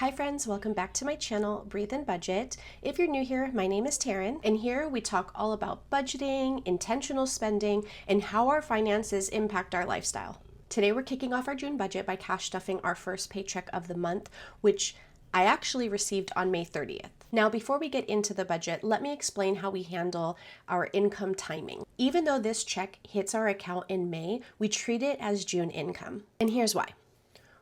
Hi friends, welcome back to my channel, Breathe and Budget. If you're new here, my name is Taryn, and here we talk all about budgeting, intentional spending, and how our finances impact our lifestyle. Today we're kicking off our June budget by cash stuffing our first paycheck of the month, which I actually received on May 30th. Now, before we get into the budget, let me explain how we handle our income timing. Even though this check hits our account in May, we treat it as June income. And here's why.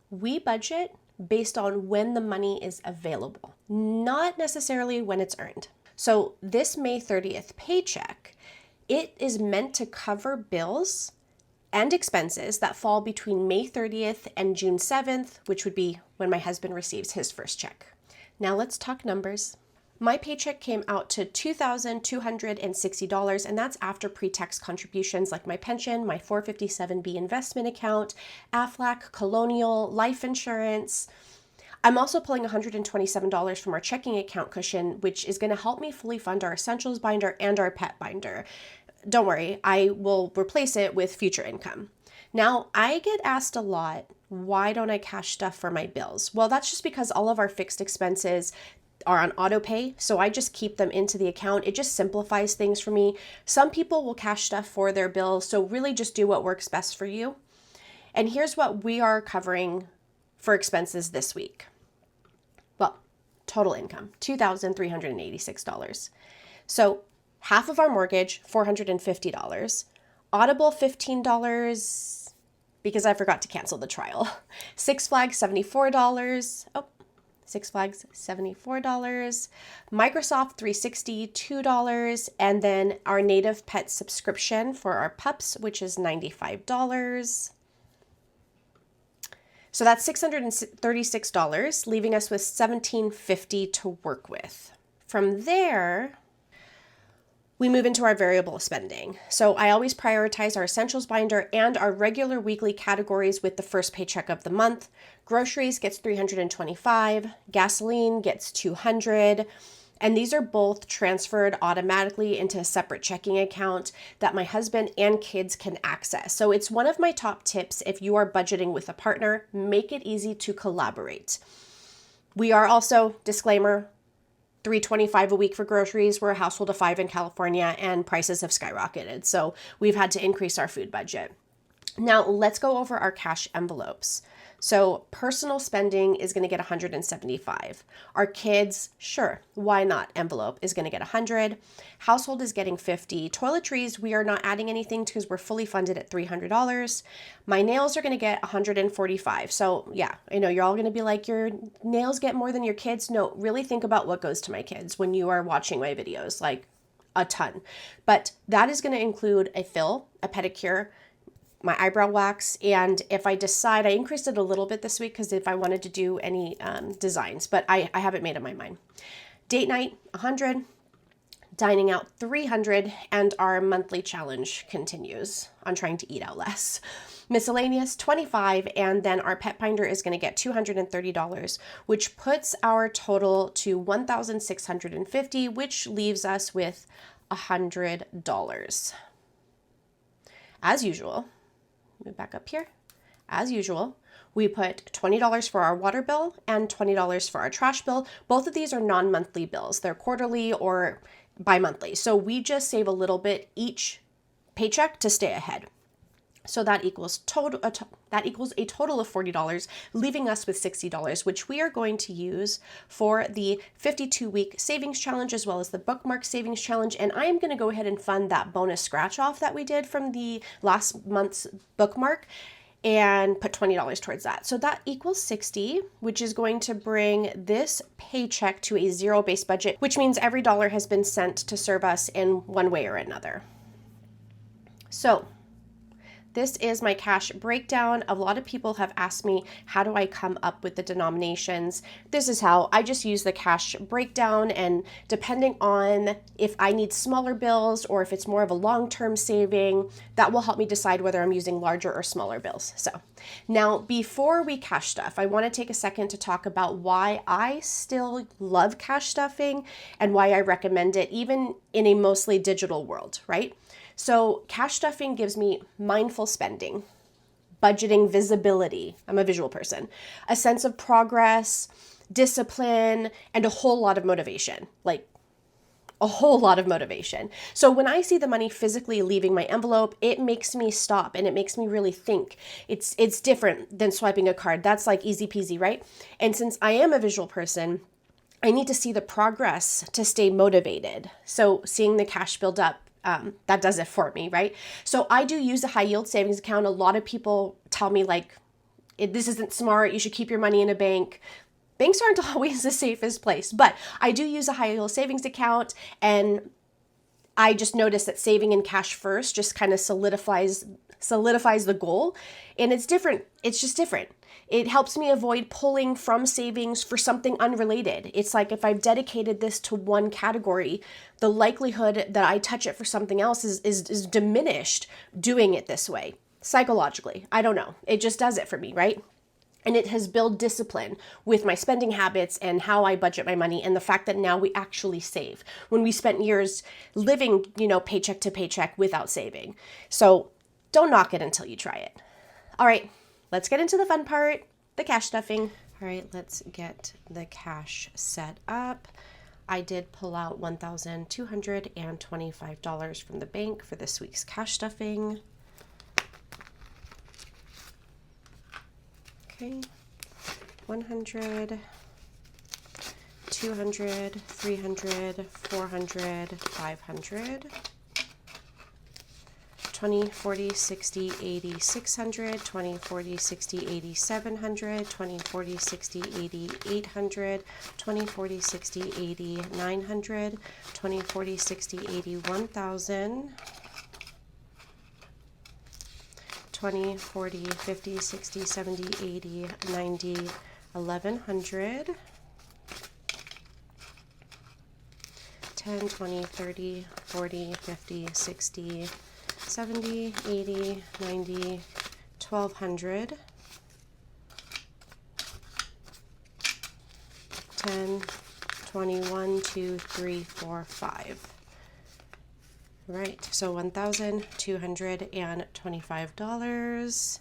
We budget based on when the money is available, not necessarily when it's earned. So this May 30th paycheck, it is meant to cover bills and expenses that fall between May 30th and June 7th, which would be when my husband receives his first check. Now let's talk numbers. My paycheck came out to $2,260, and that's after pre-tax contributions like my pension, my 457B investment account, Aflac, Colonial, life insurance. I'm also pulling $127 from our checking account cushion, which is going to help me fully fund our essentials binder and our pet binder. Don't worry, I will replace it with future income. Now, I get asked a lot, why don't I cash stuff for my bills? Well, that's just because all of our fixed expenses are on auto pay, so I just keep them into the account. It just simplifies things for me. Some people will cash stuff for their bills, so really just do what works best for you. And here's what we are covering for expenses this week. Well, total income, $2,386. So half of our mortgage, $450. Audible, $15, because I forgot to cancel the trial. Six Flags, $74. Six Flags, $74, Microsoft 360, $2, and then our native pet subscription for our pups, which is $95. So that's $636, leaving us with $1,750 to work with. From there, we move into our variable spending. So I always prioritize our essentials binder and our regular weekly categories with the first paycheck of the month. Groceries gets $325, gasoline gets $200, and these are both transferred automatically into a separate checking account that my husband and kids can access. So it's one of my top tips if you are budgeting with a partner, make it easy to collaborate. We are also, disclaimer, $325 a week for groceries. We're a household of 5 in California and prices have skyrocketed. So we've had to increase our food budget. Now let's go over our cash envelopes. So personal spending is going to get $175. Our kids, sure, why not? Envelope is going to get $100. Household is getting $50. Toiletries, we are not adding anything because we're fully funded at $300. My nails are going to get $145. So yeah, I know you're all going to be like, your nails get more than your kids. No, really think about what goes to my kids when you are watching my videos, like a ton. But that is going to include a fill, a pedicure, my eyebrow wax, and if I decide, I increased it a little bit this week because if I wanted to do any designs, but I haven't made up my mind. Date night, $100, dining out, $300, and our monthly challenge continues on trying to eat out less. Miscellaneous, $25, and then our pet binder is going to get $230, which puts our total to $1,650, which leaves us with $100. As usual, move back up here. As usual, we put $20 for our water bill and $20 for our trash bill. Both of these are non-monthly bills. They're quarterly or bi-monthly. So we just save a little bit each paycheck to stay ahead. So that equals a total of $40, leaving us with $60, which we are going to use for the 52-week savings challenge as well as the bookmark savings challenge. And I am going to go ahead and fund that bonus scratch off that we did from the last month's bookmark and put $20 towards that. So that equals $60, which is going to bring this paycheck to a zero-based budget, which means every dollar has been sent to serve us in one way or another. So this is my cash breakdown. A lot of people have asked me, how do I come up with the denominations? This is how I just use the cash breakdown, and depending on if I need smaller bills or if it's more of a long-term saving, that will help me decide whether I'm using larger or smaller bills. So now before we cash stuff, I want to take a second to talk about why I still love cash stuffing and why I recommend it even in a mostly digital world, right? So cash stuffing gives me mindful spending, budgeting visibility. I'm a visual person. A sense of progress, discipline, and a whole lot of motivation, like a whole lot of motivation. So when I see the money physically leaving my envelope, it makes me stop and it makes me really think. It's different than swiping a card. That's like easy peasy, right? And since I am a visual person, I need to see the progress to stay motivated. So seeing the cash build up, that does it for me, right? So I do use a high yield savings account. A lot of people tell me like, this isn't smart. You should keep your money in a bank. Banks aren't always the safest place, but I do use a high yield savings account, and I just noticed that saving in cash first just kind of solidifies the goal. And it's different. It's just different. It helps me avoid pulling from savings for something unrelated. It's like if I've dedicated this to one category, the likelihood that I touch it for something else is diminished doing it this way. Psychologically, I don't know. It just does it for me, right? And it has built discipline with my spending habits and how I budget my money, and the fact that now we actually save when we spent years living, paycheck to paycheck without saving. So don't knock it until you try it. All right, let's get into the fun part, the cash stuffing. All right, let's get the cash set up. I did pull out $1,225 from the bank for this week's cash stuffing. Okay, 100, 200, 300, 400, 500, 20, 40, 60, 80, 600, 20, 40, 60, 80, 700, 20, 40, 60, 80, 800, 20, 40, 60, 80, 900, 20, 40, 60, 80, 1,000, 20, 40, 50, 60, 70, 80, 90, 1,100, 10, 20, 30, 40, 50, 60, 70, 80, 90, 1,200, 10, 21, 2, 3, 4, 5. Right, so $1,225.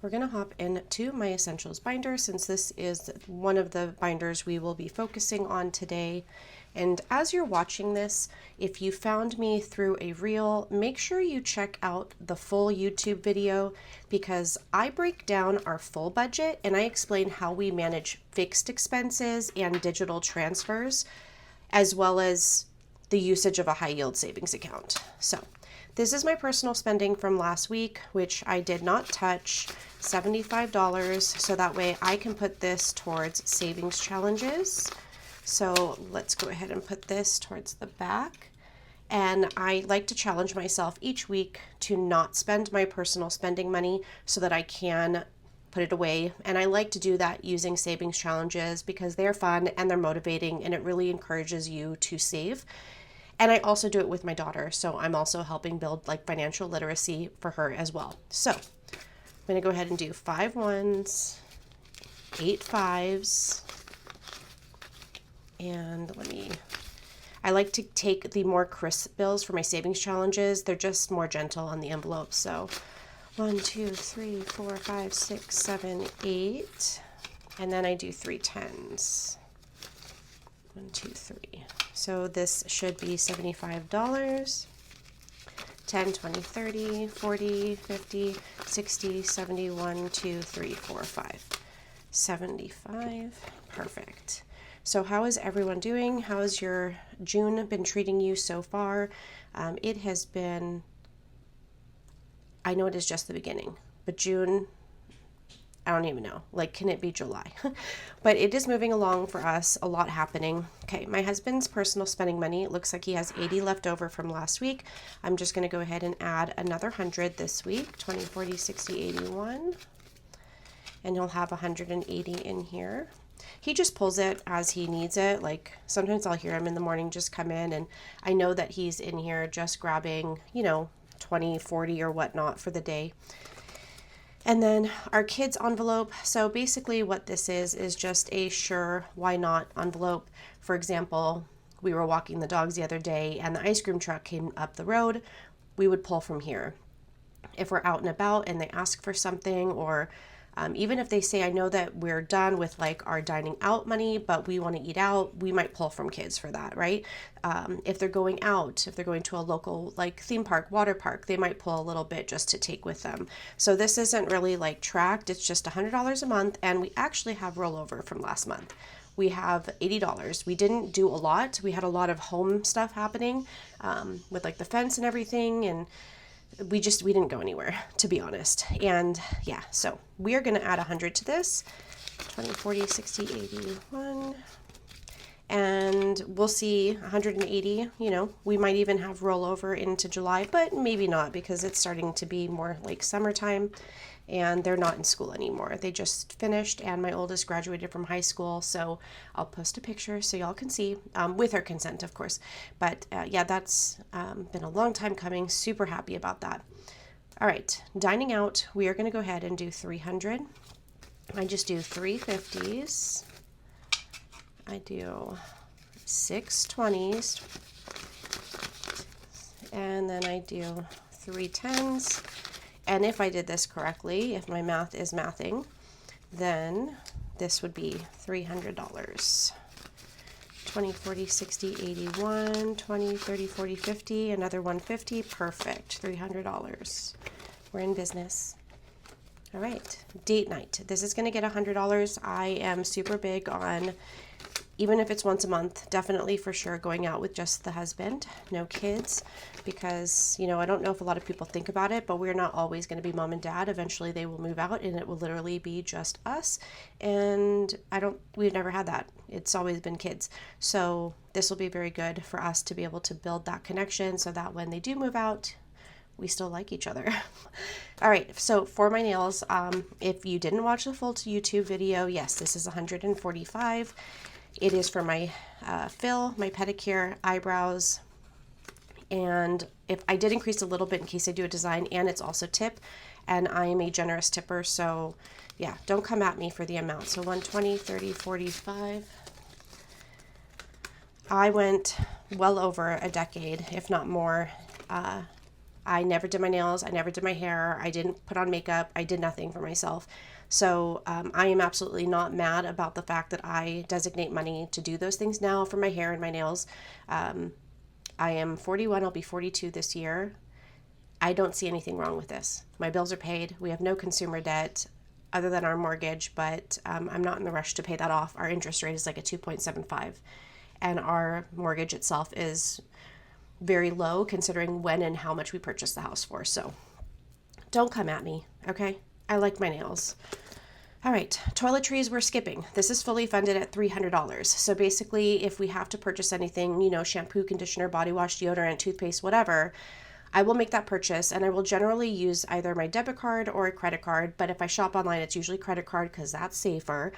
We're gonna hop into my essentials binder, since this is one of the binders we will be focusing on today. And as you're watching this, if you found me through a reel, make sure you check out the full YouTube video, because I break down our full budget and I explain how we manage fixed expenses and digital transfers, as well as the usage of a high yield savings account. So this is my personal spending from last week, which I did not touch, $75. So that way I can put this towards savings challenges. So let's go ahead and put this towards the back. And I like to challenge myself each week to not spend my personal spending money so that I can put it away. And I like to do that using savings challenges because they're fun and they're motivating, and it really encourages you to save. And I also do it with my daughter, so I'm also helping build like financial literacy for her as well. So I'm going to go ahead and do 5 ones, 8 5s, and I like to take the more crisp bills for my savings challenges. They're just more gentle on the envelope. So 1, 2, 3, 4, 5, 6, 7, 8, and then I do 3 10s. 1, 2, 3. So this should be $75. 10, 20, 30, 40, 50, 60, 71, 2, 3, 4, 5. 75. Perfect. So how is everyone doing? How has your June been treating you so far? It has been, I know it is just the beginning, but June, I don't even know. Like, can it be July? But it is moving along for us, a lot happening. Okay, my husband's personal spending money, it looks like he has 80 left over from last week. I'm just going to go ahead and add another 100 this week, 20, 40, 60, 81. And he'll have 180 in here. He just pulls it as he needs it. Like, sometimes I'll hear him in the morning just come in, and I know that he's in here just grabbing, 20, 40 or whatnot for the day. And then our kids' envelope. So basically what this is just a sure, why not envelope. For example, we were walking the dogs the other day and the ice cream truck came up the road. We would pull from here. If we're out and about and they ask for something, or Even if they say, I know that we're done with like our dining out money, but we want to eat out, we might pull from kids for that, right? If they're going out, if they're going to a local like theme park, water park, they might pull a little bit just to take with them. So this isn't really like tracked. It's just $100 a month. And we actually have rollover from last month. We have $80. We didn't do a lot. We had a lot of home stuff happening with like the fence and everything. And we didn't go anywhere, to be honest. And yeah, so we are going to add 100 to this. 20, 40, 60, 81. And we'll see 180, you know, we might even have rollover into July, but maybe not because it's starting to be more like summertime and they're not in school anymore. They just finished and my oldest graduated from high school. So I'll post a picture so y'all can see with her consent, of course. But yeah, that's been a long time coming. Super happy about that. All right, dining out, we are going to go ahead and do 300. I just do 350s. I do 6 20s, and then I do 3 10s. And if I did this correctly, if my math is mathing, then this would be $300. 20, 40, 60, 81, 20, 30, 40, 50, another 150. Perfect. $300. We're in business. All right, date night. This is going to get $100. I am super big on, even if it's once a month, definitely for sure going out with just the husband, no kids, because, you know, I don't know if a lot of people think about it, but we're not always going to be mom and dad. Eventually they will move out and it will literally be just us. And we've never had that. It's always been kids. So this will be very good for us to be able to build that connection so that when they do move out, we still like each other. All right, so for my nails, if you didn't watch the full YouTube video, yes, this is 145. It is for my fill, my pedicure, eyebrows, and if I did increase a little bit in case I do a design, and it's also tip, and I am a generous tipper, so yeah, don't come at me for the amount. So 120, 30, 45. I went well over a decade, if not more. I never did my nails. I never did my hair. I didn't put on makeup. I did nothing for myself. So I am absolutely not mad about the fact that I designate money to do those things now for my hair and my nails. I am 41. I'll be 42 this year. I don't see anything wrong with this. My bills are paid. We have no consumer debt other than our mortgage, but I'm not in the rush to pay that off. Our interest rate is like a 2.75, and our mortgage itself is very low considering when and how much we purchased the house for. So don't come at me, okay? I like my nails. All right, toiletries we're skipping. This is fully funded at $300. So basically, if we have to purchase anything, you know, shampoo, conditioner, body wash, deodorant, toothpaste, whatever, I will make that purchase and I will generally use either my debit card or a credit card. But if I shop online, it's usually credit card because that's safer.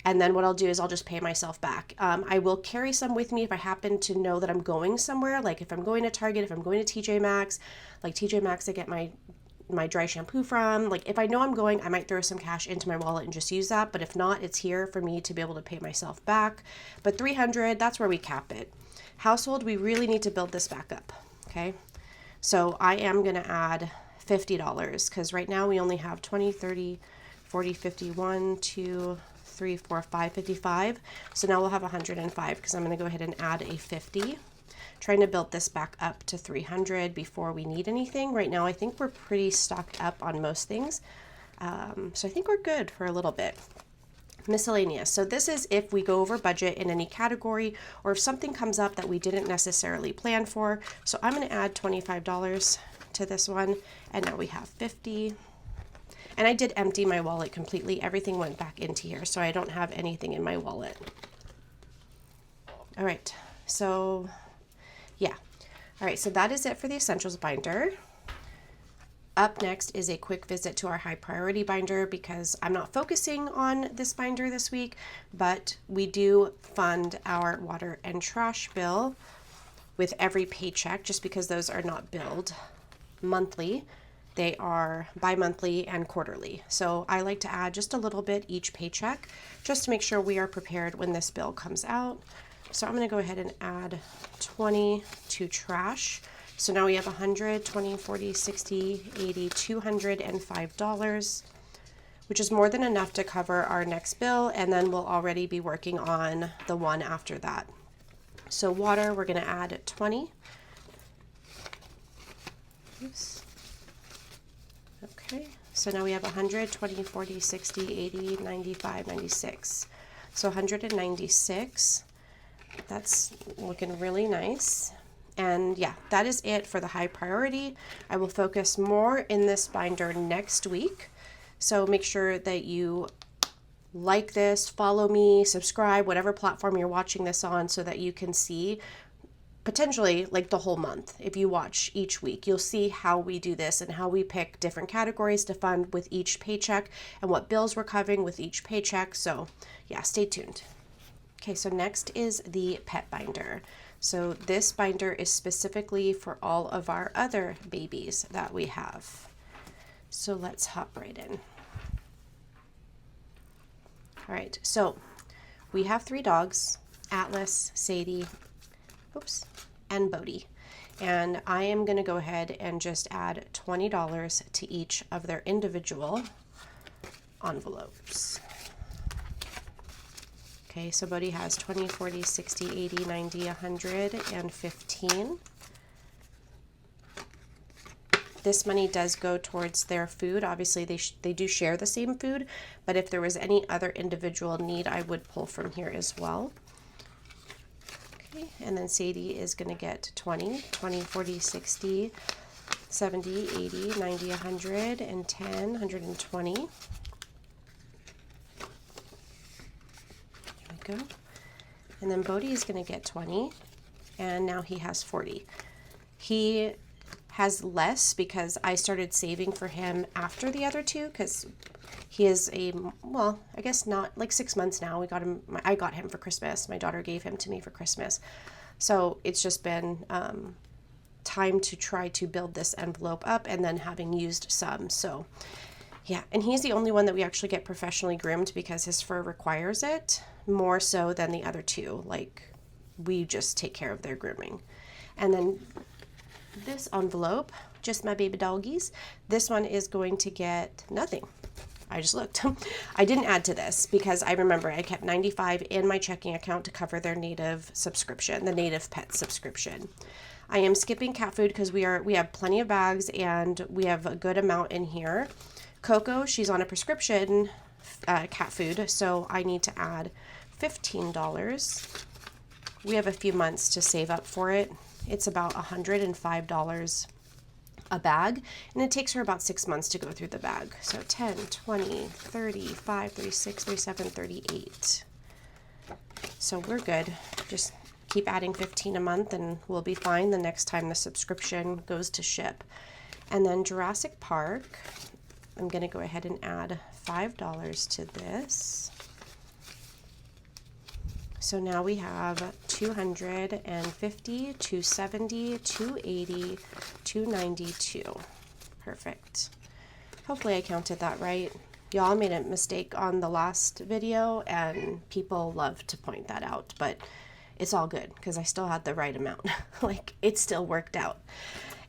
And then what I'll do is I'll just pay myself back. I will carry some with me if I happen to know that I'm going somewhere. Like if I'm going to Target, if I'm going to TJ Maxx, like TJ Maxx, I get my dry shampoo from. Like if I know I'm going, I might throw some cash into my wallet and just use that. But if not, it's here for me to be able to pay myself back. But $300, that's where we cap it. Household, we really need to build this back up. Okay. So I am going to add $50 because right now we only have 20, 30, 40, 51, 2, 3, 4, 5, 55. So now we'll have 105 because I'm going to go ahead and add a 50. Trying to build this back up to 300 before we need anything. Right now I think we're pretty stocked up on most things. So I think we're good for a little bit. Miscellaneous. So this is if we go over budget in any category or if something comes up that we didn't necessarily plan for. So I'm going to add $25 to this one, and now we have 50. And I did empty my wallet completely. Everything went back into here, so I don't have anything in my wallet. All right, so yeah. All right, so that is it for the essentials binder. Up next is a quick visit to our high priority binder because I'm not focusing on this binder this week, but we do fund our water and trash bill with every paycheck just because those are not billed monthly. They are bi-monthly and quarterly. So I like to add just a little bit each paycheck just to make sure we are prepared when this bill comes out. So I'm going to go ahead and add 20 to trash. So now we have 100, 20, 40, 60, 80, $205, which is more than enough to cover our next bill, and then we'll already be working on the one after that. So water, we're going to add 20. Oops. Okay, so now we have 100, 20, 40, 60, 80, 95, 96. So 196. That's looking really nice. And yeah, that is it for the high priority. I will focus more in this binder next week. So make sure that you like this, follow me, subscribe, whatever platform you're watching this on, so that you can see potentially like the whole month. If you watch each week, you'll see how we do this and how we pick different categories to fund with each paycheck and what bills we're covering with each paycheck. So yeah, stay tuned. Okay, so next is the pet binder. So this binder is specifically for all of our other babies that we have. So let's hop right in. All right, so we have 3 dogs, Atlas, Sadie, and Bodhi. And I am gonna go ahead and just add $20 to each of their individual envelopes. Okay, so Bodhi has 20, 40, 60, 80, 90, 100, and 15. This money does go towards their food. Obviously, they do share the same food, but if there was any other individual need, I would pull from here as well. Okay, and then Sadie is going to get 20, 20, 40, 60, 70, 80, 90, 100, and 10, 120. Go. And then Bodhi is going to get 20, and now he has 40. He has less because I started saving for him after the other two, because he is well, I guess not, like 6 months now. I got him for Christmas. My daughter gave him to me for Christmas. So it's just been time to try to build this envelope up, and then having used some. So yeah, and he's the only one that we actually get professionally groomed because his fur requires it more so than the other two. Like, we just take care of their grooming. And then this envelope, just my baby doggies, this one is going to get nothing. I just looked. I didn't add to this because I remember I kept 95 in my checking account to cover their native subscription, the native pet subscription. I am skipping cat food because we have plenty of bags and we have a good amount in here. Coco, she's on a prescription cat food, so I need to add $15. We have a few months to save up for it. It's about $105 a bag, and it takes her about 6 months to go through the bag. So 10, 20, 35, 36, 37, 38. So we're good. Just keep adding 15 a month and we'll be fine the next time the subscription goes to ship. And then Jurassic Park, I'm going to go ahead and add $5 to this. So now we have 250, 270, 280, 292. Perfect. Hopefully I counted that right. Y'all made a mistake on the last video and people love to point that out, but it's all good because I still had the right amount. Like, it still worked out.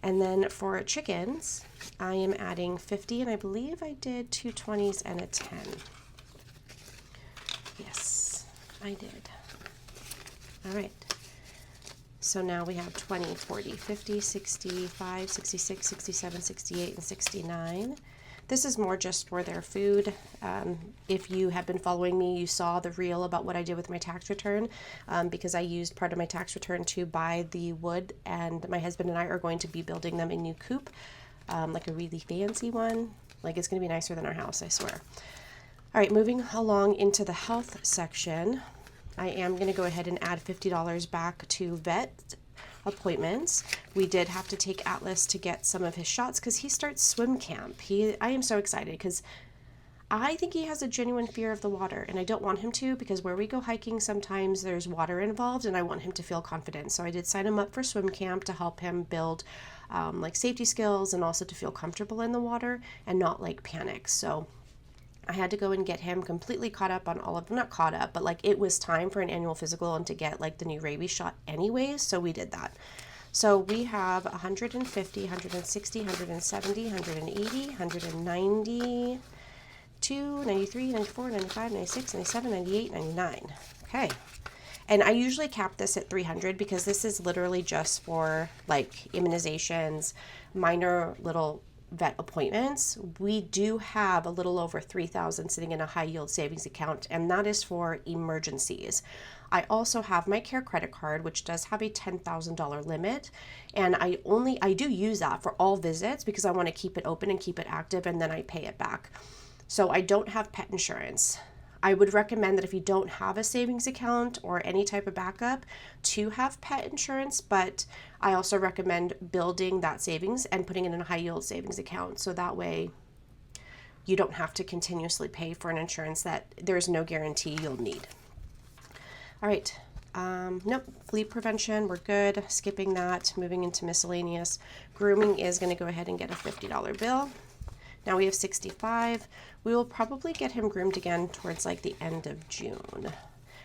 And then for chickens, I am adding 50, and I believe I did 2 20s and a 10. Yes, I did. All right. So now we have 20, 40, 50, 65, 66, 67, 68, and 69. This is more just for their food. If you have been following me, you saw the reel about what I did with my tax return, because I used part of my tax return to buy the wood, and my husband and I are going to be building them a new coop, like a really fancy one. Like, it's going to be nicer than our house, I swear. All right, moving along into the health section, I am going to go ahead and add $50 back to vet appointments. We did have to take Atlas to get some of his shots because he starts swim camp. I am so excited because I think he has a genuine fear of the water, and I don't want him to, because where we go hiking sometimes there's water involved and I want him to feel confident. So I did sign him up for swim camp to help him build like safety skills, and also to feel comfortable in the water and not like panic. So I had to go and get him completely caught up on all of them. Not caught up, but like, it was time for an annual physical and to get like the new rabies shot anyways, so we did that. So we have 150, 160, 170, 180, 190, 92, 93, 94, 95, 96, 97, 98, 99. Okay. And I usually cap this at 300 because this is literally just for like immunizations, minor little vet appointments. We do have a little over 3,000 sitting in a high yield savings account, and that is for emergencies. I also have my Care credit card, which does have a $10,000 limit, and I do use that for all visits because I want to keep it open and keep it active, and then I pay it back. So I don't have pet insurance. I would recommend that if you don't have a savings account or any type of backup to have pet insurance, but I also recommend building that savings and putting it in a high yield savings account. So that way you don't have to continuously pay for an insurance that there's no guarantee you'll need. All right. Nope. Flea prevention. We're good. Skipping that. Moving into miscellaneous. Grooming is going to go ahead and get a $50 bill. Now we have 65. We will probably get him groomed again towards like the end of June.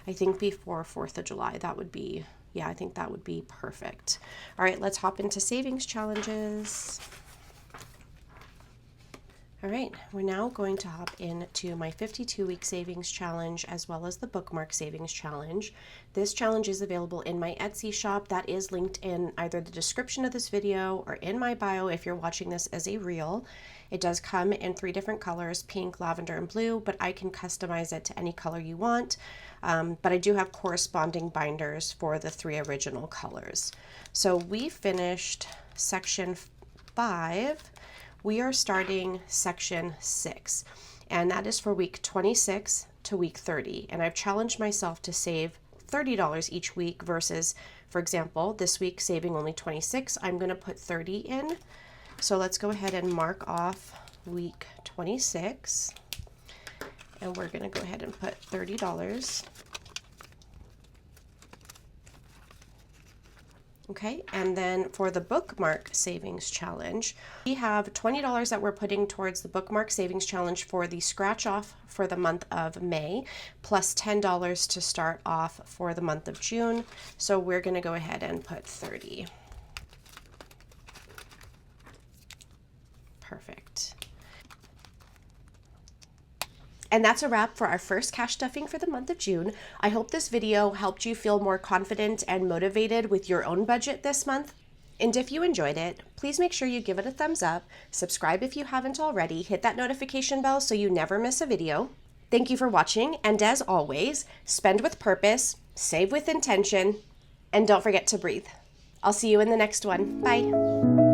I think before 4th of July. That would be, yeah, I think that would be perfect. All right, let's hop into savings challenges. All right, we're now going to hop into my 52-week savings challenge as well as the bookmark savings challenge. This challenge is available in my Etsy shop. That is linked in either the description of this video or in my bio if you're watching this as a reel. It does come in 3 different colors, pink, lavender, and blue, but I can customize it to any color you want. But I do have corresponding binders for the 3 original colors. So we finished section 5. We are starting section 6, and that is for week 26 to week 30. And I've challenged myself to save $30 each week versus, for example, this week saving only 26. I'm going to put 30 in. So let's go ahead and mark off week 26, and we're going to go ahead and put $30. Okay, and then for the bookmark savings challenge, we have $20 that we're putting towards the bookmark savings challenge for the scratch off for the month of May, plus $10 to start off for the month of June. So we're going to go ahead and put 30. Perfect. And that's a wrap for our first cash stuffing for the month of June. I hope this video helped you feel more confident and motivated with your own budget this month. And if you enjoyed it, please make sure you give it a thumbs up, subscribe if you haven't already, hit that notification bell so you never miss a video. Thank you for watching, and as always, spend with purpose, save with intention, and don't forget to breathe. I'll see you in the next one. Bye.